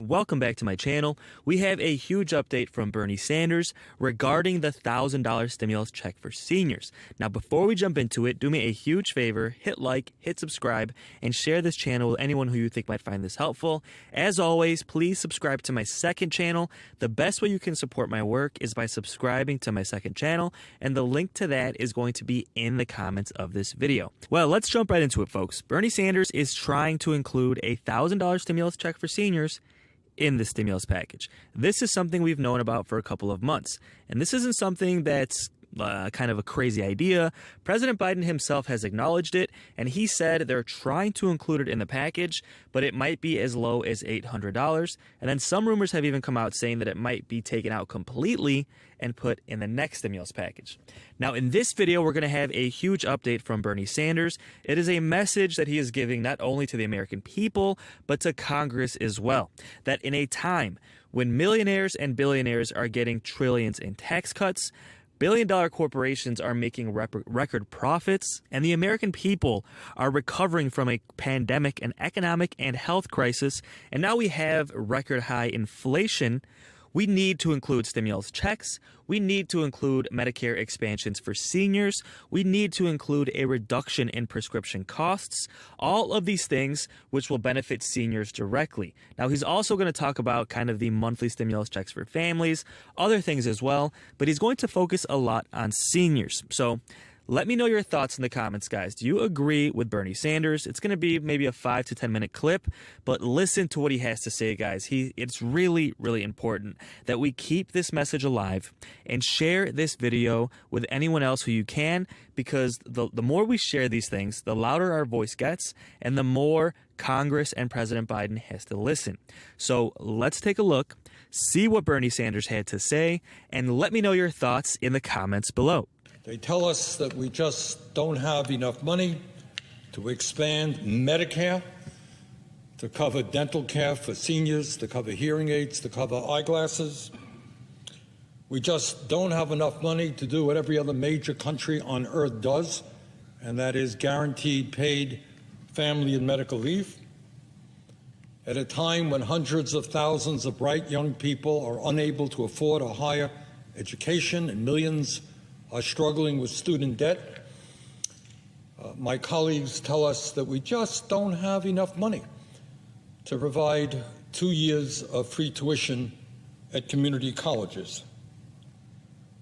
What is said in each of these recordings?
Welcome back to my channel. We have a huge update from Bernie Sanders regarding the $1,000 stimulus check for seniors. Now, before we jump into it, do me a huge favor, hit like, hit subscribe, and share this channel with anyone who you think might find this helpful. As always, please subscribe to my second channel. The best way you can support my work is by subscribing to my second channel, and the link to that is going to be in the comments of this video. Well, let's jump right into it, folks. Bernie Sanders is trying to include a $1,000 stimulus check for seniors in the stimulus package. This is something we've known about for a couple of months, and this isn't something that's kind of a crazy idea. President Biden himself has acknowledged it, and he said they're trying to include it in the package, but it might be as low as $800. And then some rumors have even come out saying that it might be taken out completely and put in the next stimulus package. Now, in this video, we're going to have a huge update from Bernie Sanders. It is a message that he is giving not only to the American people, but to Congress as well. That in a time when millionaires and billionaires are getting trillions in tax cuts, billion-dollar corporations are making record profits, and the American people are recovering from a pandemic, an economic and health crisis, and now we have record-high inflation. We need to include stimulus checks. We need to include Medicare expansions for seniors. We need to include a reduction in prescription costs. All of these things which will benefit seniors directly. Now, he's also going to talk about kind of the monthly stimulus checks for families, other things as well, but he's going to focus a lot on seniors. So let me know your thoughts in the comments, guys. Do you agree with Bernie Sanders? It's going to be maybe a 5 to 10 minute clip, but listen to what he has to say, guys. It's really, really important that we keep this message alive and share this video with anyone else who you can, because the more we share these things, the louder our voice gets and the more Congress and President Biden has to listen. So let's take a look, see what Bernie Sanders had to say, and let me know your thoughts in the comments below. They tell us that we just don't have enough money to expand Medicare, to cover dental care for seniors, to cover hearing aids, to cover eyeglasses. We just don't have enough money to do what every other major country on earth does, and that is guaranteed paid family and medical leave. At a time when hundreds of thousands of bright young people are unable to afford a higher education and millions are struggling with student debt, my colleagues tell us that we just don't have enough money to provide 2 years of free tuition at community colleges.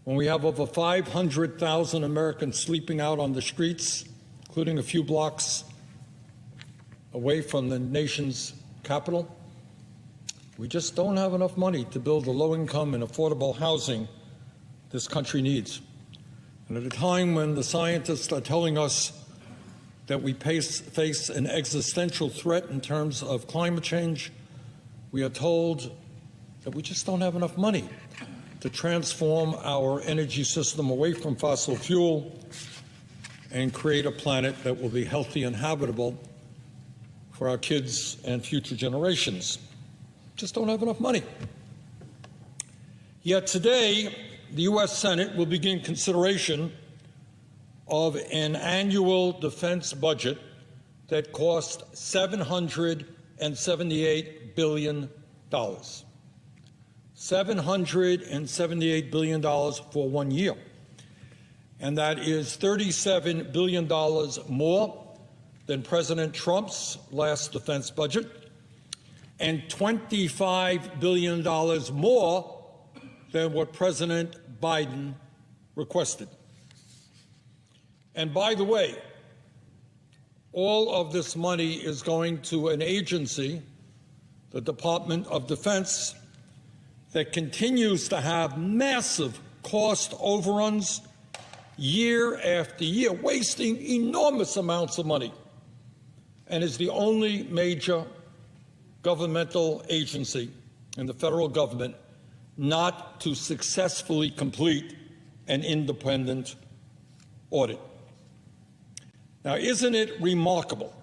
When we have over 500,000 Americans sleeping out on the streets, including a few blocks away from the nation's capital, we just don't have enough money to build the low-income and affordable housing this country needs. And at a time when the scientists are telling us that we face an existential threat in terms of climate change, we are told that we just don't have enough money to transform our energy system away from fossil fuel and create a planet that will be healthy and habitable for our kids and future generations. Just don't have enough money. Yet today, the U.S. Senate will begin consideration of an annual defense budget that costs $778 billion. $778 billion for 1 year. And that is $37 billion more than President Trump's last defense budget, and $25 billion more than what President Biden requested. And by the way, all of this money is going to an agency, the Department of Defense, that continues to have massive cost overruns year after year, wasting enormous amounts of money, and is the only major governmental agency in the federal government not to successfully complete an independent audit. Now, isn't it remarkable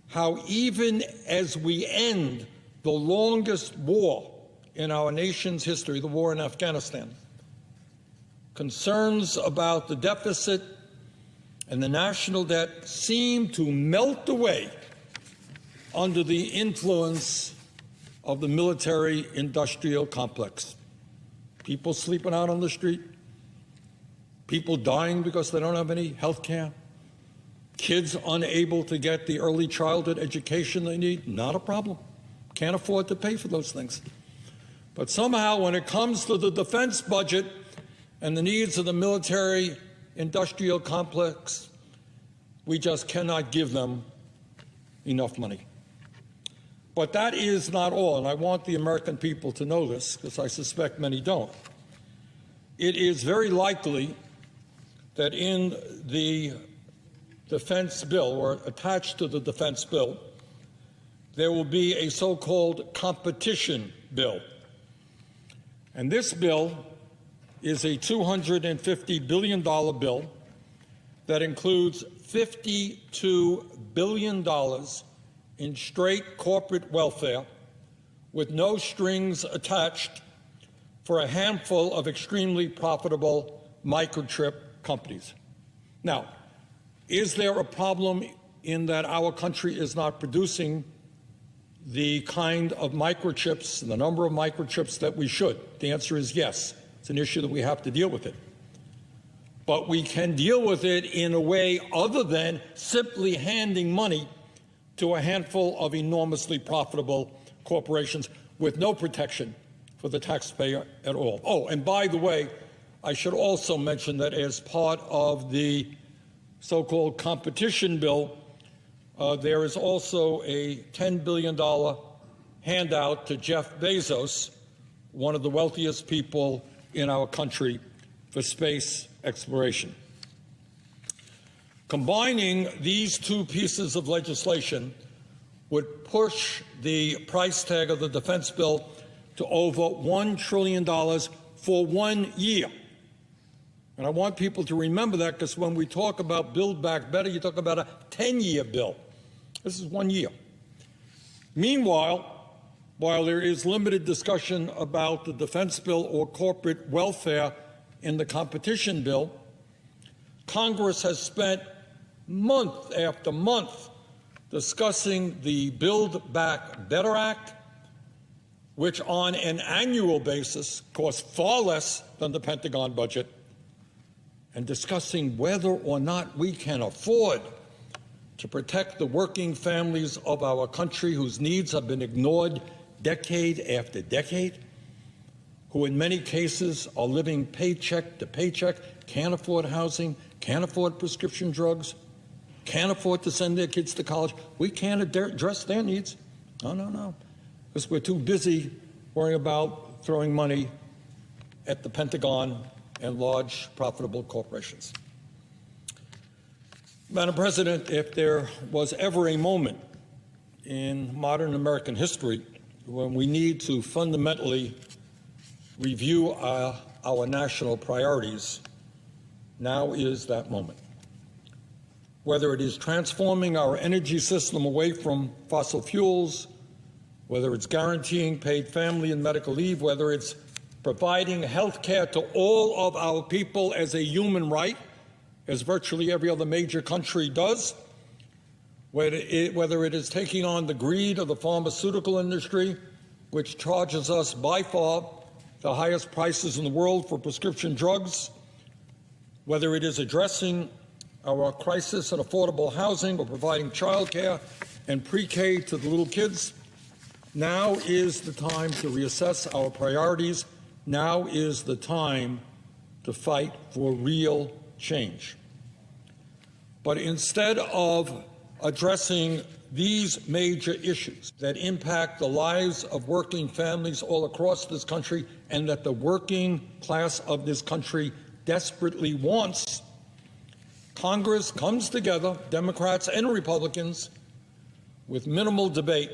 how even as we end the longest war in our nation's history, the war in Afghanistan, concerns about the deficit and the national debt seem to melt away under the influence of the military-industrial complex. People sleeping out on the street, people dying because they don't have any health care, kids unable to get the early childhood education they need, not a problem. Can't afford to pay for those things. But somehow when it comes to the defense budget and the needs of the military-industrial complex, we just cannot give them enough money. But that is not all, and I want the American people to know this, because I suspect many don't. It is very likely that in the defense bill, or attached to the defense bill, there will be a so-called competition bill. And this bill is a $250 billion bill that includes $52 billion in straight corporate welfare with no strings attached for a handful of extremely profitable microchip companies. Now, is there a problem in that our country is not producing the kind of microchips, the number of microchips that we should? The answer is yes. It's an issue that we have to deal with it. But we can deal with it in a way other than simply handing money to a handful of enormously profitable corporations with no protection for the taxpayer at all. Oh, and by the way, I should also mention that as part of the so-called competition bill, there is also a $10 billion handout to Jeff Bezos, one of the wealthiest people in our country, for space exploration. Combining these two pieces of legislation would push the price tag of the defense bill to over $1 trillion for 1 year. And I want people to remember that, because when we talk about Build Back Better, you talk about a 10-year bill. This is 1 year. Meanwhile, while there is limited discussion about the defense bill or corporate welfare in the competition bill, Congress has spent month after month discussing the Build Back Better Act, which on an annual basis costs far less than the Pentagon budget, and discussing whether or not we can afford to protect the working families of our country whose needs have been ignored decade after decade, who in many cases are living paycheck to paycheck, can't afford housing, can't afford prescription drugs, can't afford to send their kids to college. We can't address their needs. No. Because we're too busy worrying about throwing money at the Pentagon and large profitable corporations. Madam President, if there was ever a moment in modern American history when we need to fundamentally review our national priorities, now is that moment. Whether it is transforming our energy system away from fossil fuels, whether it's guaranteeing paid family and medical leave, whether it's providing health care to all of our people as a human right, as virtually every other major country does, whether it is taking on the greed of the pharmaceutical industry, which charges us by far the highest prices in the world for prescription drugs, whether it is addressing our crisis in affordable housing or providing child care and pre-K to the little kids, now is the time to reassess our priorities. Now is the time to fight for real change. But instead of addressing these major issues that impact the lives of working families all across this country and that the working class of this country desperately wants, Congress comes together, Democrats and Republicans, with minimal debate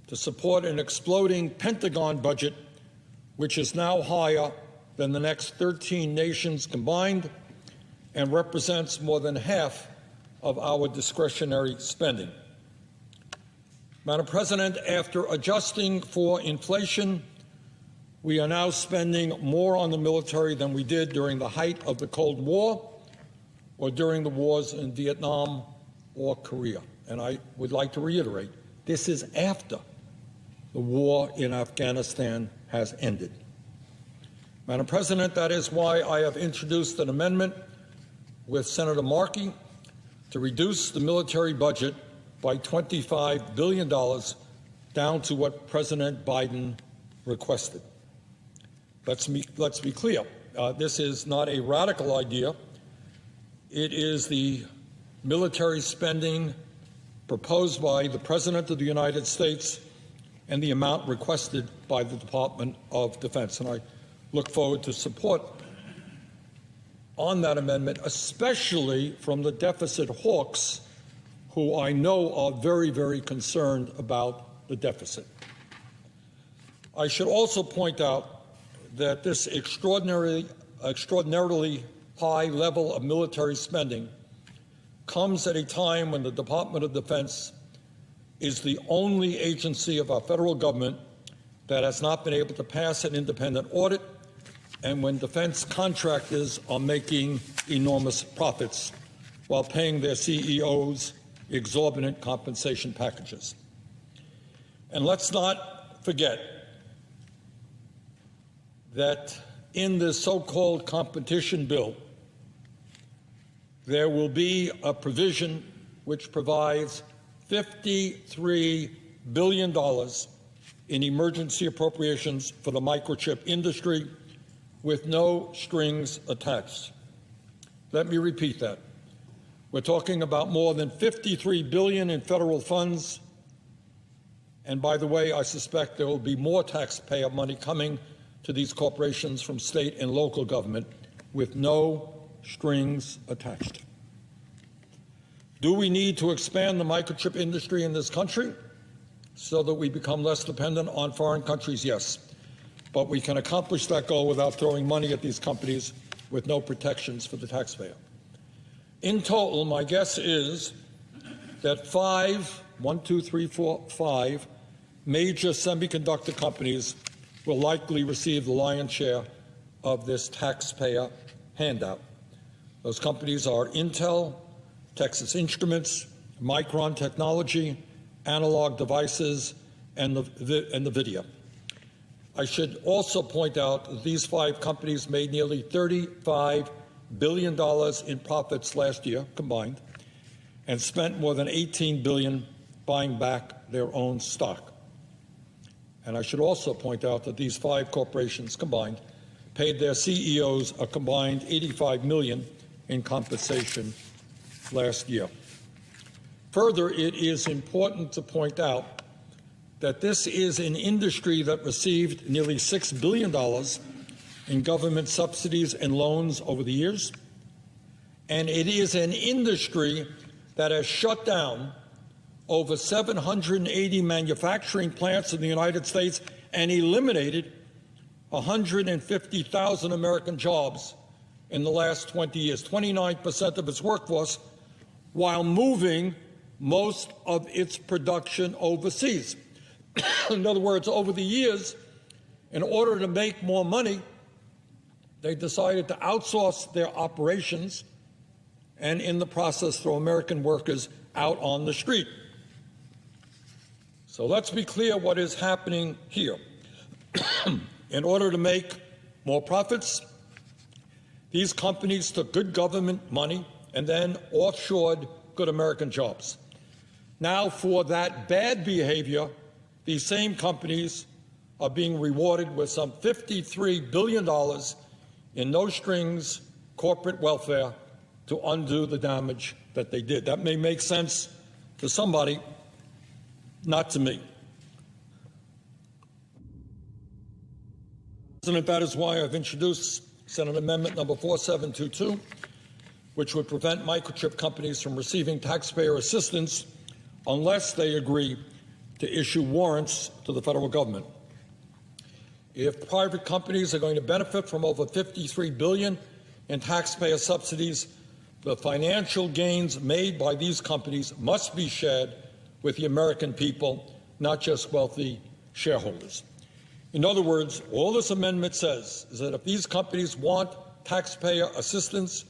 to support an exploding Pentagon budget, which is now higher than the next 13 nations combined and represents more than half of our discretionary spending. Madam President, after adjusting for inflation, we are now spending more on the military than we did during the height of the Cold War or during the wars in Vietnam or Korea. And I would like to reiterate, this is after the war in Afghanistan has ended. Madam President, that is why I have introduced an amendment with Senator Markey to reduce the military budget by $25 billion down to what President Biden requested. Let's be clear. This is not a radical idea. It is the military spending proposed by the President of the United States and the amount requested by the Department of Defense. And I look forward to support on that amendment, especially from the deficit hawks, who I know are very, very concerned about the deficit. I should also point out that this extraordinarily high level of military spending comes at a time when the Department of Defense is the only agency of our federal government that has not been able to pass an independent audit, and when defense contractors are making enormous profits while paying their CEOs exorbitant compensation packages. And let's not forget that in this so-called competition bill, there will be a provision which provides $53 billion in emergency appropriations for the microchip industry with no strings attached. Let me repeat that. We're talking about more than $53 billion in federal funds. And by the way, I suspect there will be more taxpayer money coming to these corporations from state and local government with no strings attached. Do we need to expand the microchip industry in this country so that we become less dependent on foreign countries? Yes. But we can accomplish that goal without throwing money at these companies with no protections for the taxpayer. In total, my guess is that five major semiconductor companies will likely receive the lion's share of this taxpayer handout. Those companies are Intel, Texas Instruments, Micron Technology, Analog Devices, and NVIDIA. I should also point out that these five companies made nearly $35 billion in profits last year combined and spent more than $18 billion buying back their own stock. And I should also point out that these five corporations combined paid their CEOs a combined $85 million in compensation last year. Further, it is important to point out that this is an industry that received nearly $6 billion in government subsidies and loans over the years, and it is an industry that has shut down over 780 manufacturing plants in the United States and eliminated 150,000 American jobs in the last 20 years, 29% of its workforce, while moving most of its production overseas. In other words, over the years, in order to make more money, they decided to outsource their operations and in the process throw American workers out on the street. So let's be clear what is happening here. In order to make more profits, these companies took good government money and then offshored good American jobs. Now, for that bad behavior, these same companies are being rewarded with some $53 billion in no-strings corporate welfare to undo the damage that they did. That may make sense to somebody, not to me. President, that is why I've introduced Senate Amendment number 4722, which would prevent microchip companies from receiving taxpayer assistance unless they agree to issue warrants to the federal government. If private companies are going to benefit from over $53 billion in taxpayer subsidies, the financial gains made by these companies must be shared with the American people, not just wealthy shareholders. In other words, all this amendment says is that if these companies want taxpayer assistance,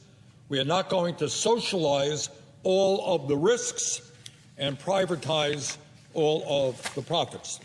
we are not going to socialize all of the risks and privatize all of the profits.